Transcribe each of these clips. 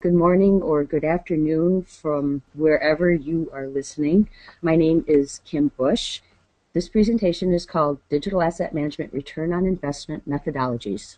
Good morning or good afternoon from wherever you are listening. My name is Kim Bush. This presentation is called Digital Asset Management Return on Investment Methodologies.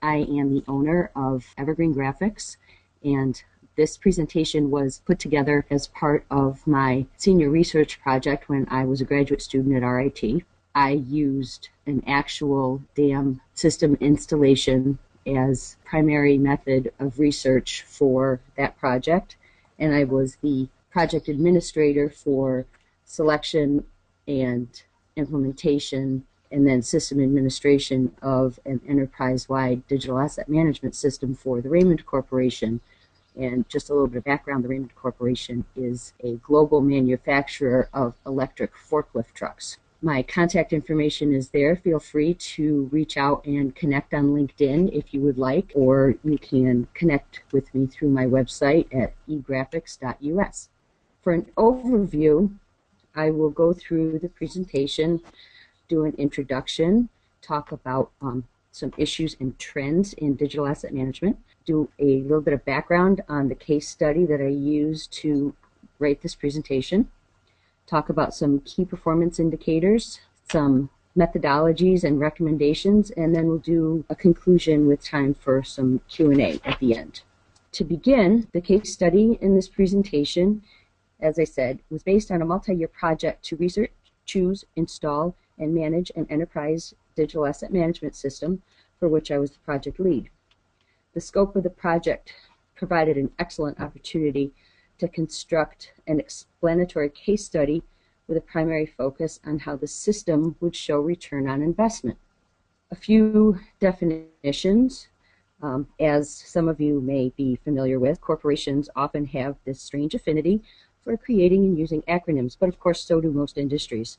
I am the owner of Evergreen Graphics, and this presentation was put together as part of my senior research project when I was a graduate student at RIT. I used an actual dam system installation as primary method of research for that project, and I was the project administrator for selection and implementation and then system administration of an enterprise-wide digital asset management system for the Raymond Corporation. And just a little bit of background, the Raymond Corporation is a global manufacturer of electric forklift trucks. My contact information is there. Feel free to reach out and connect on LinkedIn if you would like, or you can connect with me through my website at egraphics.us. For an overview, I will go through the presentation, do an introduction, talk about some issues and trends in digital asset management, do a little bit of background on the case study that I used to write this presentation, talk about some key performance indicators, some methodologies and recommendations, and then we'll do a conclusion with time for some Q&A at the end. To begin, the case study in this presentation, as I said, was based on a multi-year project to research, choose, install, and manage an enterprise digital asset management system for which I was the project lead. The scope of the project provided an excellent opportunity to construct an explanatory case study with a primary focus on how the system would show return on investment. A few definitions. As some of you may be familiar with, corporations often have this strange affinity for creating and using acronyms, but of course so do most industries.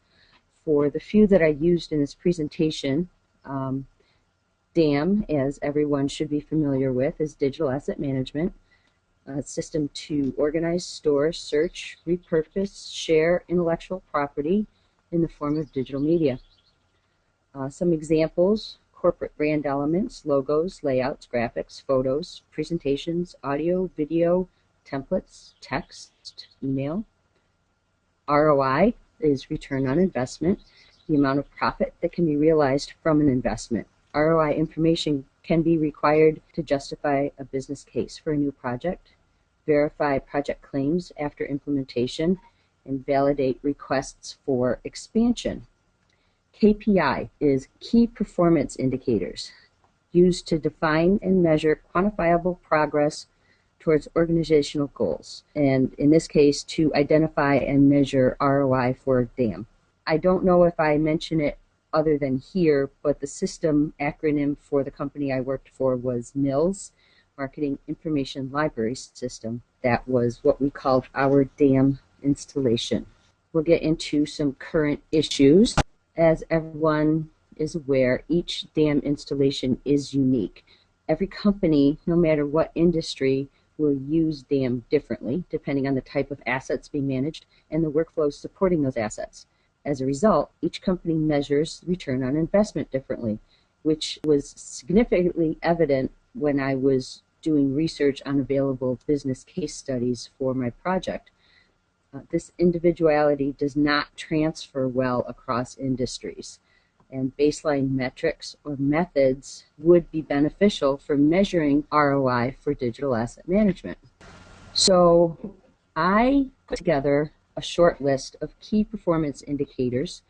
For the few that I used in this presentation, DAM, as everyone should be familiar with, is Digital Asset Management. A system to organize, store, search, repurpose, share intellectual property in the form of digital media. Some examples: corporate brand elements, logos, layouts, graphics, photos, presentations, audio, video, templates, text, email. ROI is return on investment, the amount of profit that can be realized from an investment. ROI information can be required to justify a business case for a new project, verify project claims after implementation, and validate requests for expansion. KPI is key performance indicators used to define and measure quantifiable progress towards organizational goals, and in this case to identify and measure ROI for DAM. I don't know if I mention it other than here, but the system acronym for the company I worked for was MILS, Marketing Information Library System. That was what we called our DAM installation. We'll get into some current issues. As everyone is aware, each DAM installation is unique. Every company, no matter what industry, will use DAM differently depending on the type of assets being managed and the workflows supporting those assets. As a result, each company measures return on investment differently, which was significantly evident when I was doing research on available business case studies for my project. This individuality does not transfer well across industries, and baseline metrics or methods would be beneficial for measuring ROI for digital asset management. So I put together a short list of key performance indicators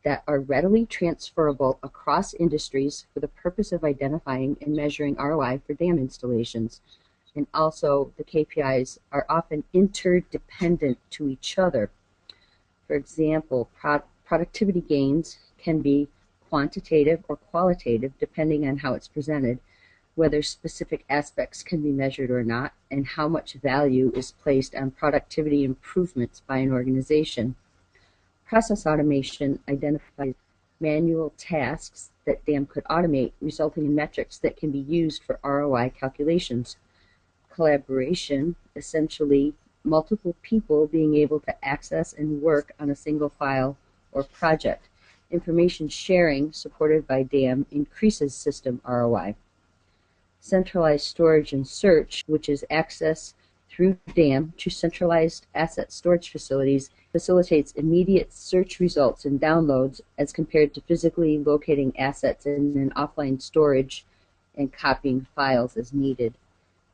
that are readily transferable across industries for the purpose of identifying and measuring ROI for DAM installations. And also, the KPIs are often interdependent to each other. For example, productivity gains can be quantitative or qualitative depending on how it's presented, whether specific aspects can be measured or not, and how much value is placed on productivity improvements by an organization. Process automation identifies manual tasks that DAM could automate, resulting in metrics that can be used for ROI calculations. Collaboration, essentially multiple people being able to access and work on a single file or project. Information sharing, supported by DAM, increases system ROI. Centralized storage and search, which is access through DAM to centralized asset storage facilities, facilitates immediate search results and downloads as compared to physically locating assets in an offline storage and copying files as needed.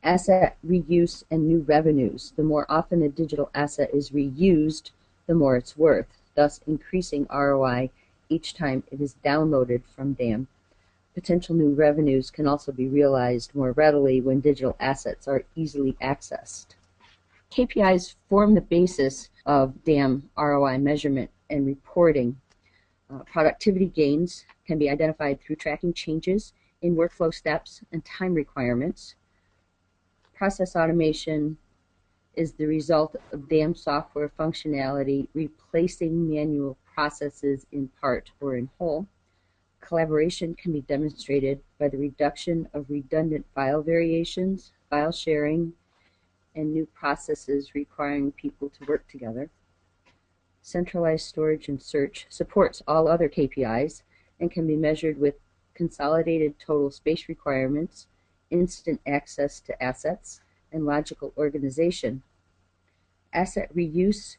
Asset reuse and new revenues. The more often a digital asset is reused, the more it's worth, thus increasing ROI each time it is downloaded from DAM. Potential new revenues can also be realized more readily when digital assets are easily accessed. KPIs form the basis of DAM ROI measurement and reporting. Productivity gains can be identified through tracking changes in workflow steps and time requirements. Process automation is the result of DAM software functionality replacing manual processes in part or in whole. Collaboration can be demonstrated by the reduction of redundant file variations, file sharing, and new processes requiring people to work together. Centralized storage and search supports all other KPIs and can be measured with consolidated total space requirements, instant access to assets, and logical organization. Asset reuse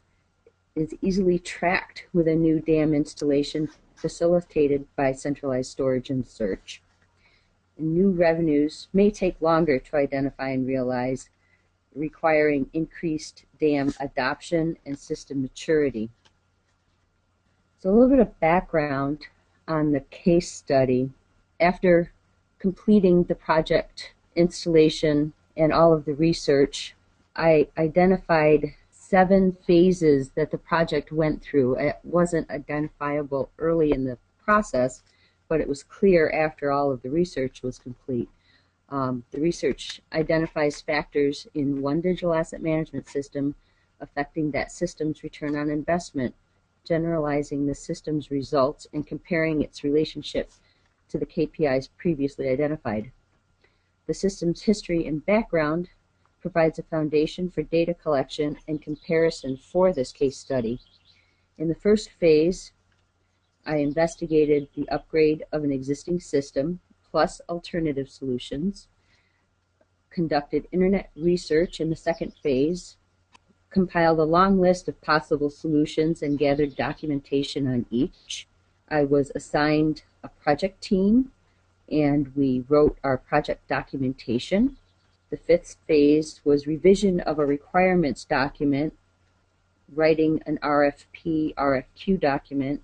is easily tracked with a new DAM installation facilitated by centralized storage and search. And new revenues may take longer to identify and realize, requiring increased DAM adoption and system maturity. So a little bit of background on the case study. After completing the project installation and all of the research, I identified 7 phases that the project went through. It wasn't identifiable early in the process, but it was clear after all of the research was complete. The research identifies factors in one digital asset management system affecting that system's return on investment, generalizing the system's results, and comparing its relationship to the KPIs previously identified. The system's history and background provides a foundation for data collection and comparison for this case study. In the first phase, I investigated the upgrade of an existing system plus alternative solutions, conducted internet research in the second phase, compiled a long list of possible solutions and gathered documentation on each. I was assigned a project team and we wrote our project documentation. The 5th phase was revision of a requirements document, writing an RFP, RFQ document,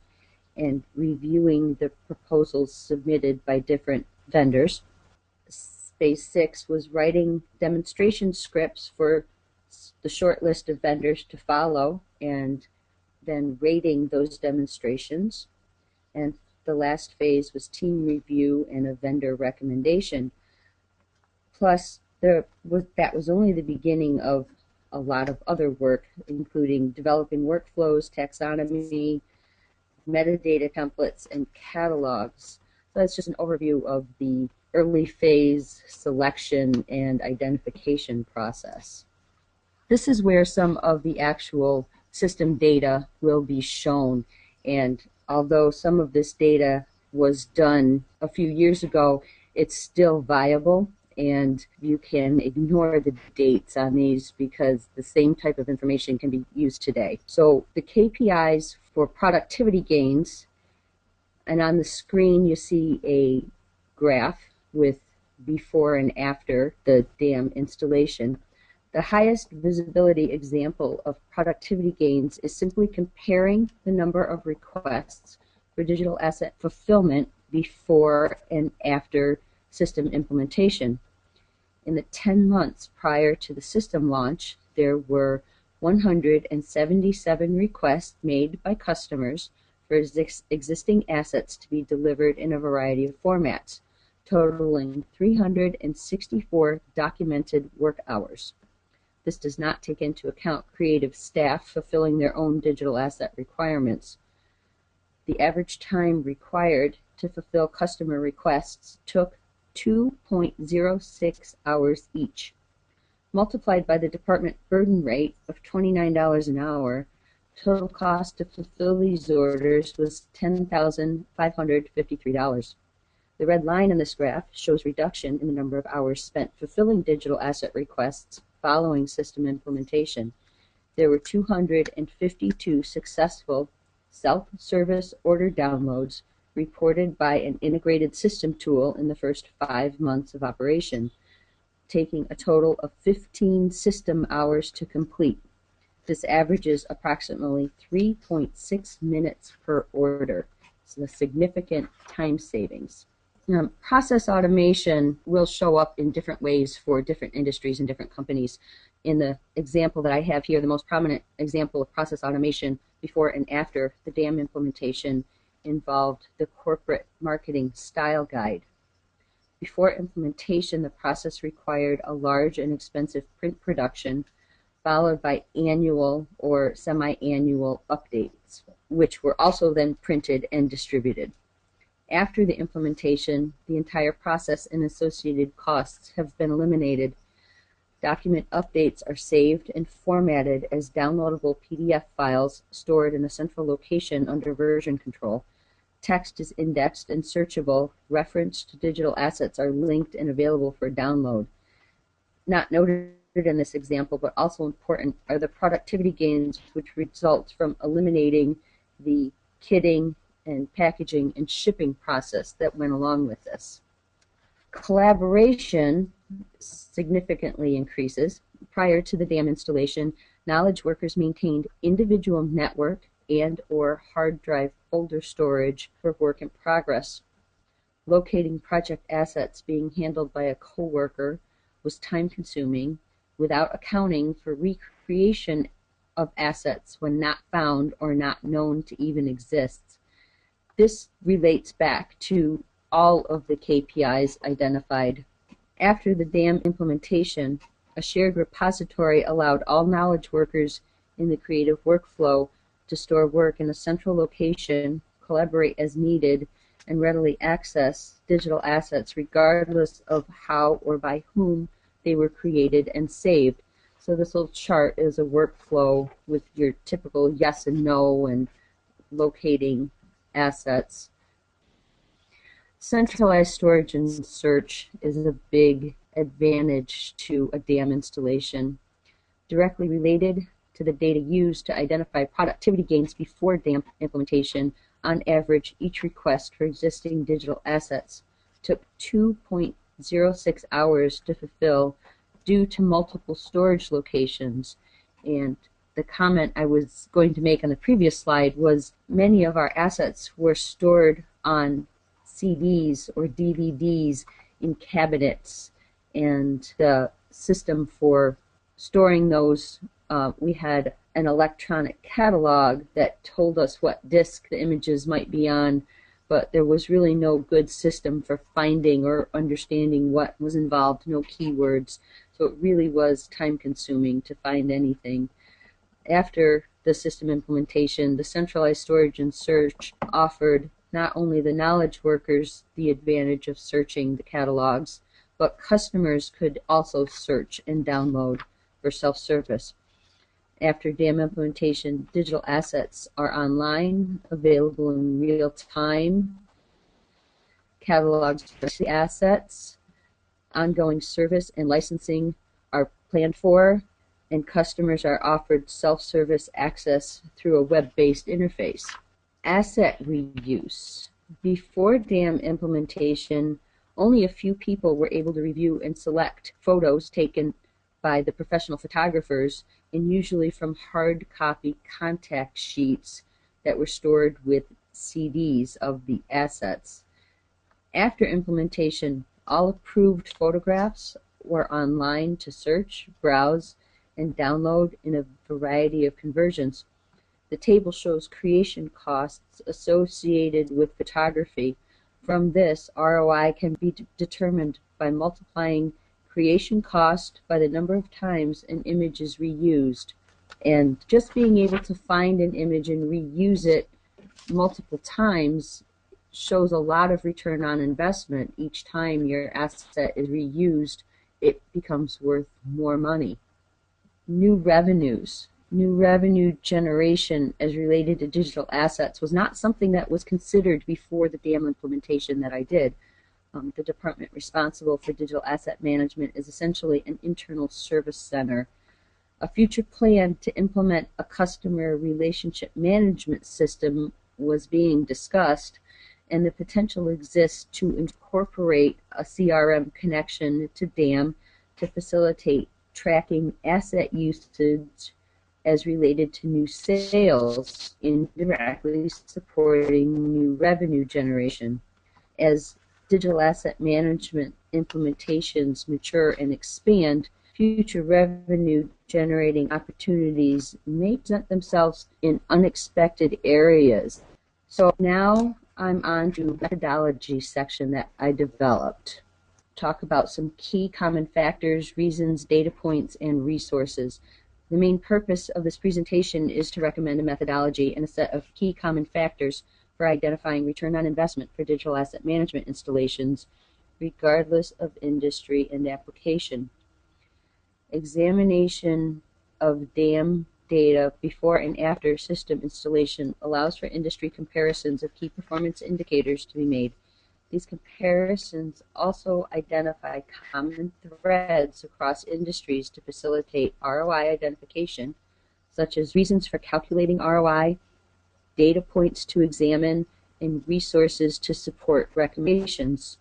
and reviewing the proposals submitted by different vendors. Phase 6 was writing demonstration scripts for the short list of vendors to follow and then rating those demonstrations. And the last phase was team review and a vendor recommendation. Plus, that was only the beginning of a lot of other work, including developing workflows, taxonomy, metadata templates, and catalogs. So that's just an overview of the early phase selection and identification process. This is where some of the actual system data will be shown, and although some of this data was done a few years ago, it's still viable, and you can ignore the dates on these because the same type of information can be used today. So the KPIs for productivity gains, and on the screen you see a graph with before and after the DAM installation. The highest visibility example of productivity gains is simply comparing the number of requests for digital asset fulfillment before and after system implementation. In the 10 months prior to the system launch, there were 177 requests made by customers for existing assets to be delivered in a variety of formats, totaling 364 documented work hours. This does not take into account creative staff fulfilling their own digital asset requirements. The average time required to fulfill customer requests took 2.06 hours each. Multiplied by the department burden rate of $29 an hour, total cost to fulfill these orders was $10,553. The red line in this graph shows reduction in the number of hours spent fulfilling digital asset requests following system implementation. There were 252 successful self-service order downloads reported by an integrated system tool in the first 5 months of operation, taking a total of 15 system hours to complete. This averages approximately 3.6 minutes per order. So a significant time savings. Process automation will show up in different ways for different industries and different companies. In the example that I have here, the most prominent example of process automation before and after the DAM implementation involved the corporate marketing style guide. Before implementation, the process required a large and expensive print production, followed by annual or semi-annual updates, which were also then printed and distributed. After the implementation, the entire process and associated costs have been eliminated. Document updates are saved and formatted as downloadable PDF files stored in a central location under version control. Text is indexed and searchable. Referenced digital assets are linked and available for download. Not noted in this example, but also important, are the productivity gains which result from eliminating the kitting and packaging and shipping process that went along with this. Collaboration significantly increases. Prior to the DAM installation, knowledge workers maintained individual network and or hard drive folder storage for work in progress. Locating project assets being handled by a coworker was time-consuming without accounting for recreation of assets when not found or not known to even exist. This relates back to all of the KPIs identified. After the DAM implementation, a shared repository allowed all knowledge workers in the creative workflow to store work in a central location, collaborate as needed, and readily access digital assets regardless of how or by whom they were created and saved. So this little chart is a workflow with your typical yes and no and locating assets. Centralized storage and search is a big advantage to a DAM installation. Directly related to the data used to identify productivity gains before DAM implementation, on average, each request for existing digital assets took 2.06 hours to fulfill due to multiple storage locations. And the comment I was going to make on the previous slide was many of our assets were stored on CDs or DVDs in cabinets, and the system for storing those, we had an electronic catalog that told us what disc the images might be on, but there was really no good system for finding or understanding what was involved, no keywords, so it really was time-consuming to find anything. After the system implementation, the centralized storage and search offered not only the knowledge workers the advantage of searching the catalogs, but customers could also search and download for self-service. After DAM implementation, digital assets are online, available in real time. Catalogs for the assets, ongoing service and licensing are planned for, and customers are offered self-service access through a web-based interface. Asset reuse. Before DAM implementation, only a few people were able to review and select photos taken by the professional photographers, and usually from hard copy contact sheets that were stored with CDs of the assets. After implementation, all approved photographs were online to search, browse, and download in a variety of conversions. The table shows creation costs associated with photography. From this, ROI can be determined by multiplying creation cost by the number of times an image is reused. And just being able to find an image and reuse it multiple times shows a lot of return on investment. Each time your asset is reused, it becomes worth more money. New revenues. New revenue generation as related to digital assets was not something that was considered before the DAM implementation that I did. The department responsible for digital asset management is essentially an internal service center. A future plan to implement a customer relationship management system was being discussed, and the potential exists to incorporate a CRM connection to DAM to facilitate tracking asset usage as related to new sales, indirectly supporting new revenue generation. As digital asset management implementations mature and expand, future revenue generating opportunities may present themselves in unexpected areas. So now I'm on to the methodology section that I developed. Talk about some key common factors, reasons, data points, and resources. The main purpose of this presentation is to recommend a methodology and a set of key common factors for identifying return on investment for digital asset management installations, regardless of industry and application. Examination of DAM data before and after system installation allows for industry comparisons of key performance indicators to be made. These comparisons also identify common threads across industries to facilitate ROI identification, such as reasons for calculating ROI, data points to examine, and resources to support recommendations.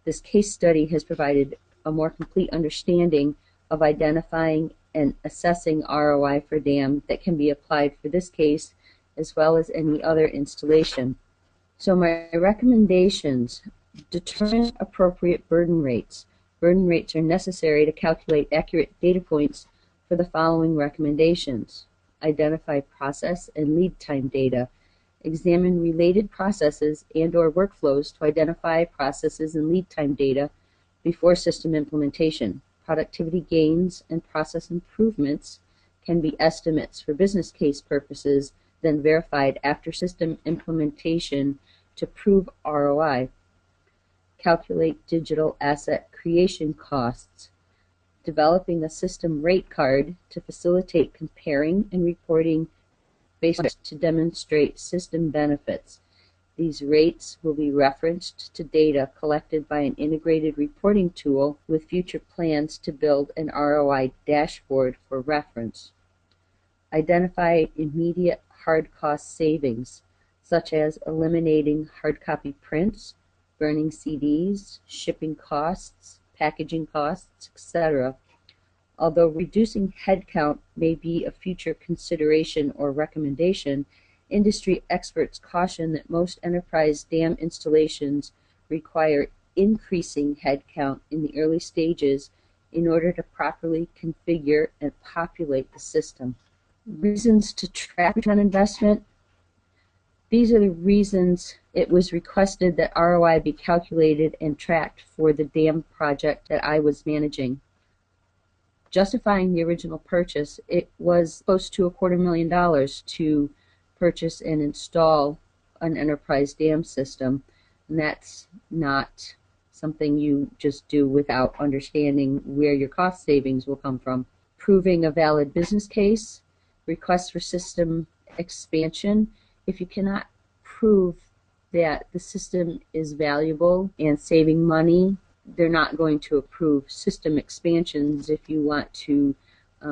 This case study has provided a more complete understanding of identifying and assessing ROI for DAM that can be applied for this case as well as any other installation. So my recommendations: determine appropriate burden rates. Burden rates are necessary to calculate accurate data points for the following recommendations. Identify process and lead time data. Examine related processes and/or workflows to identify processes and lead time data before system implementation. Productivity gains and process improvements can be estimates for business case purposes, then verified after system implementation to prove ROI. Calculate digital asset creation costs. Developing a system rate card to facilitate comparing and reporting based to demonstrate system benefits. These rates will be referenced to data collected by an integrated reporting tool with future plans to build an ROI dashboard for reference. Identify immediate hard cost savings, such as eliminating hard copy prints, burning CDs, shipping costs, packaging costs, etc. Although reducing headcount may be a future consideration or recommendation, industry experts caution that most enterprise DAM installations require increasing headcount in the early stages in order to properly configure and populate the system. Reasons to track return on investment. These are the reasons it was requested that ROI be calculated and tracked for the DAM project that I was managing. Justifying the original purchase, it was close to $250,000 to purchase and install an enterprise DAM system, and that's not something you just do without understanding where your cost savings will come from. Proving a valid business case, requests for system expansion. If you cannot prove that the system is valuable and saving money, they're not going to approve system expansions. If you want to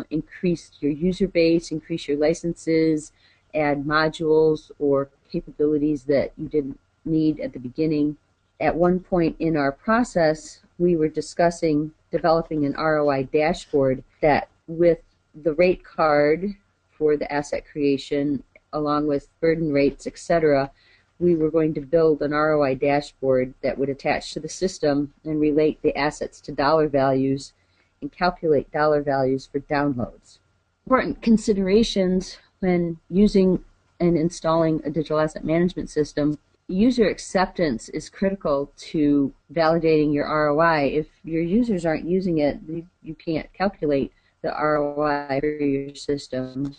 increase your user base, increase your licenses, add modules or capabilities that you didn't need at the beginning. At one point in our process, we were discussing developing an ROI dashboard that, with the rate card for the asset creation, along with burden rates, etc., we were going to build an ROI dashboard that would attach to the system and relate the assets to dollar values and calculate dollar values for downloads. Important considerations when using and installing a digital asset management system: user acceptance is critical to validating your ROI. If your users aren't using it, you can't calculate the ROI for your system.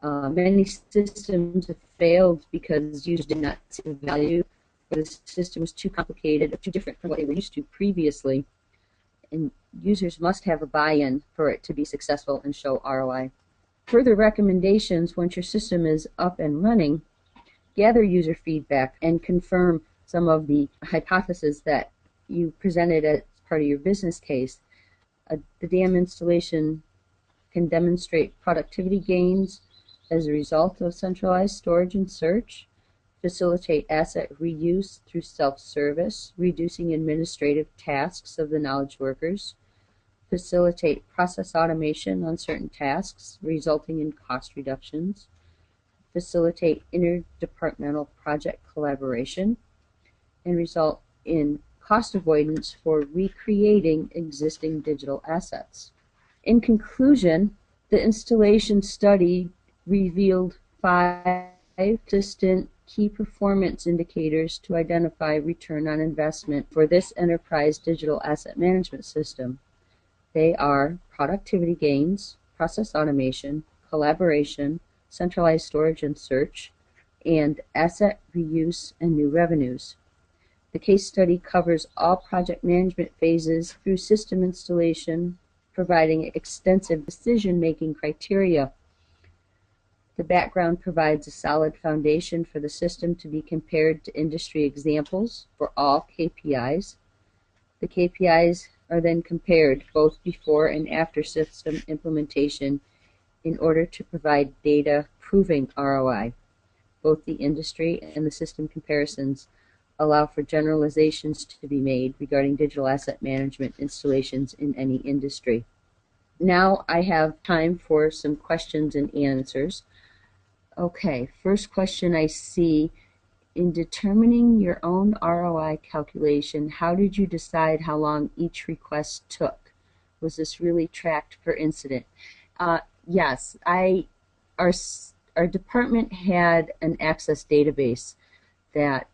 Many systems have failed because users did not see the value, or the system was too complicated or too different from what they were used to previously. And users must have a buy-in for it to be successful and show ROI. Further recommendations: once your system is up and running, gather user feedback and confirm some of the hypotheses that you presented as part of your business case. The dam installation can demonstrate productivity gains as a result of centralized storage and search, facilitate asset reuse through self-service, reducing administrative tasks of the knowledge workers, facilitate process automation on certain tasks, resulting in cost reductions, facilitate interdepartmental project collaboration, and result in cost avoidance for recreating existing digital assets. In conclusion, the installation study revealed 5 consistent key performance indicators to identify return on investment for this enterprise digital asset management system. They are productivity gains, process automation, collaboration, centralized storage and search, and asset reuse and new revenues. The case study covers all project management phases through system installation, providing extensive decision-making criteria. The background provides a solid foundation for the system to be compared to industry examples for all KPIs. The KPIs are then compared both before and after system implementation in order to provide data proving ROI. Both the industry and the system comparisons allow for generalizations to be made regarding digital asset management installations in any industry. Now I have time for some questions and answers. Okay, first question I see: in determining your own ROI calculation, how did you decide how long each request took? Was this really tracked per incident? Yes, our department had an access database that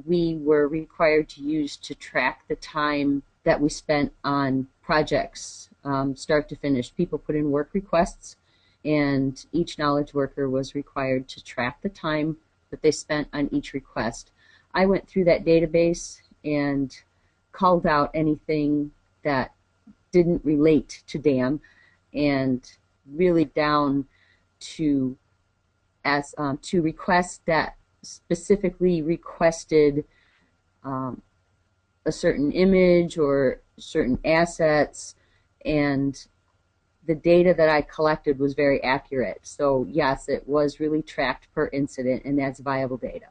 we were required to use to track the time that we spent on projects, start to finish. People put in work requests, and each knowledge worker was required to track the time that they spent on each request. I went through that database and called out anything that didn't relate to DAM, and really down to requests that specifically requested a certain image or certain assets, and the data that I collected was very accurate. So yes, it was really tracked per incident, and that's viable data.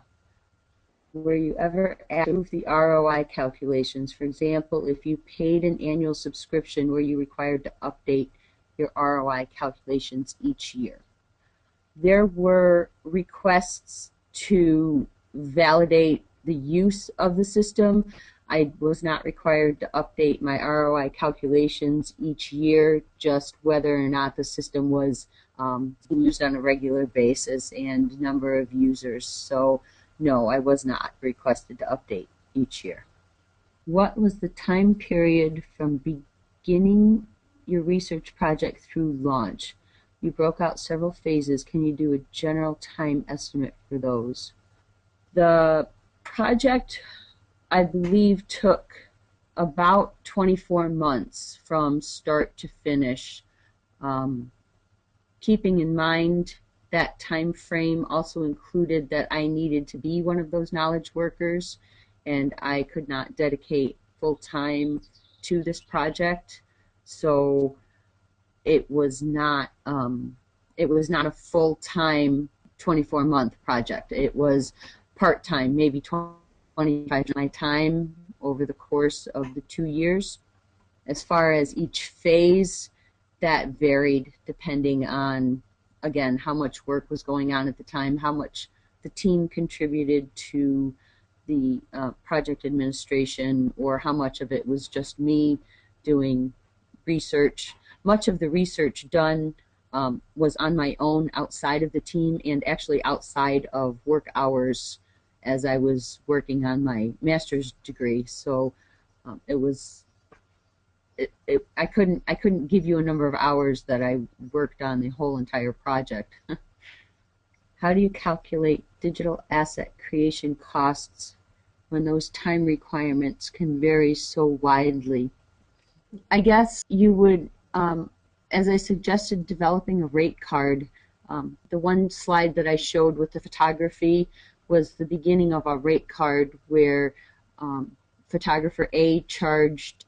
Were you ever asked to improve the ROI calculations? For example, if you paid an annual subscription, were you required to update your ROI calculations each year? There were requests to validate the use of the system. I was not required to update my ROI calculations each year, just whether or not the system was used on a regular basis and number of users. So no, I was not requested to update each year. What was the time period from beginning your research project through launch? You broke out several phases. Can you do a general time estimate for those? The project, I believe, took about 24 months from start to finish. Keeping in mind that time frame also included that I needed to be one of those knowledge workers, and I could not dedicate full time to this project, so it was not a full-time 24-month project. It was part-time, maybe 25% of my time over the course of the 2 years. As far as each phase, that varied depending on, again, how much work was going on at the time, how much the team contributed to the project administration, or how much of it was just me doing research. Much of the research done was on my own outside of the team, and actually outside of work hours as I was working on my master's degree. So I couldn't give you a number of hours that I worked on the whole entire project. How do you calculate digital asset creation costs when those time requirements can vary so widely? I guess you would, as I suggested, developing a rate card. The one slide that I showed with the photography was the beginning of a rate card where photographer A charged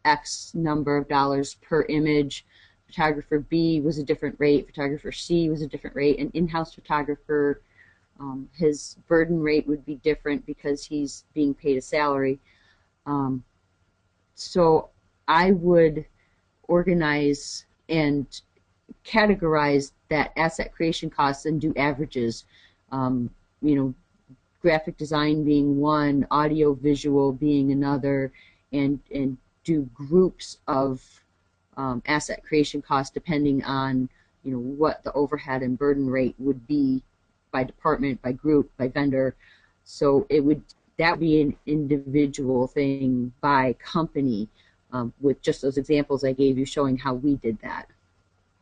X number of dollars per image. Photographer B was a different rate. Photographer C was a different rate. An in-house photographer, his burden rate would be different because he's being paid a salary. So I would organize and categorize that asset creation costs and do averages. Graphic design being one, audio visual being another, and do groups of asset creation costs depending on what the overhead and burden rate would be by department, by group, by vendor. So that would be an individual thing by company, with just those examples I gave you showing how we did that.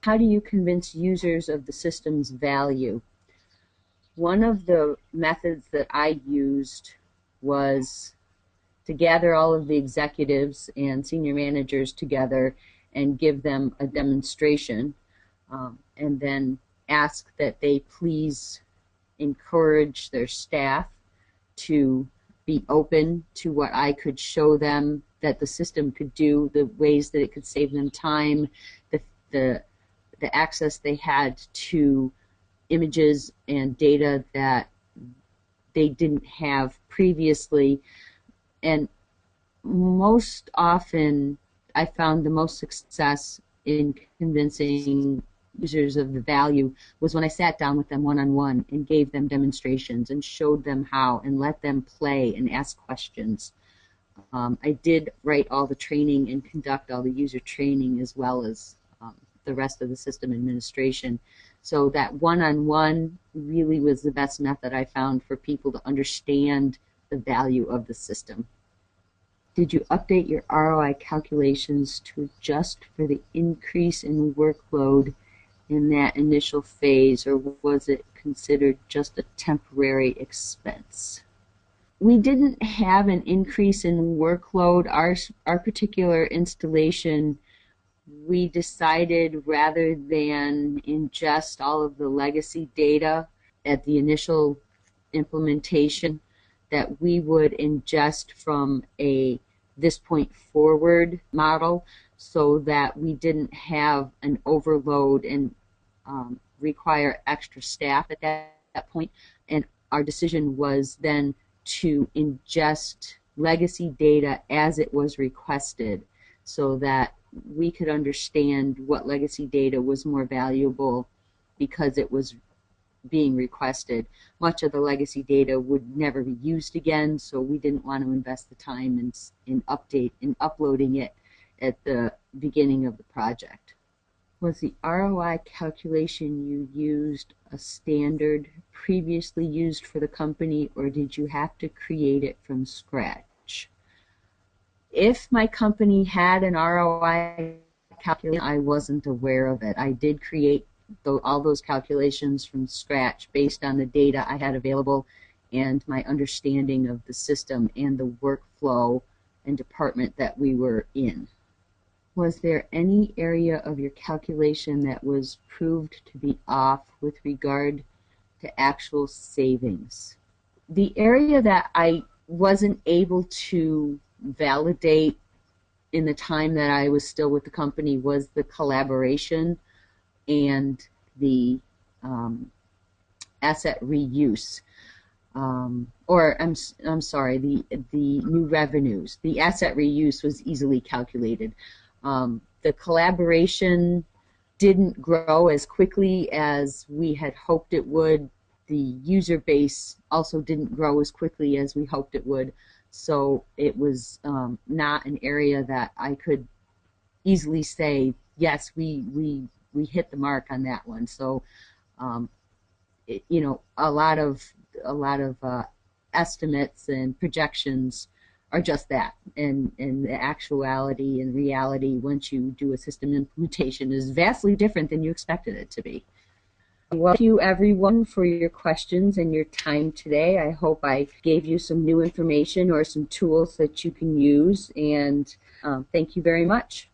How do you convince users of the system's value? One of the methods that I used was to gather all of the executives and senior managers together and give them a demonstration, and then ask that they please encourage their staff to be open to what I could show them that the system could do, the ways that it could save them time, the access they had to images and data that they didn't have previously. And most often I found the most success in convincing users of the value was when I sat down with them one-on-one and gave them demonstrations and showed them how and let them play and ask questions. I did write all the training and conduct all the user training as well as the rest of the system administration. So that one-on-one really was the best method I found for people to understand the value of the system. Did you update your ROI calculations to adjust for the increase in workload in that initial phase, or was it considered just a temporary expense? We didn't have an increase in workload. Our particular installation, we decided rather than ingest all of the legacy data at the initial implementation that we would ingest from a this point forward model so that we didn't have an overload and require extra staff at that point. And our decision was then to ingest legacy data as it was requested so that we could understand what legacy data was more valuable because it was being requested. Much of the legacy data would never be used again, so we didn't want to invest the time in uploading it at the beginning of the project. Was the ROI calculation you used a standard previously used for the company, or did you have to create it from scratch? If my company had an ROI calculation, I wasn't aware of it. I did create all those calculations from scratch based on the data I had available and my understanding of the system and the workflow and department that we were in. Was there any area of your calculation that was proved to be off with regard to actual savings? The area that I wasn't able to validate in the time that I was still with the company was the collaboration and the asset reuse, or I'm sorry, the new revenues. The asset reuse was easily calculated. The collaboration didn't grow as quickly as we had hoped it would. The user base also didn't grow as quickly as we hoped it would. So it was not an area that I could easily say, yes, we hit the mark on that one. So, a lot of estimates and projections are just that, and the actuality and reality once you do a system implementation is vastly different than you expected it to be. Well, thank you everyone for your questions and your time today. I hope I gave you some new information or some tools that you can use, and thank you very much.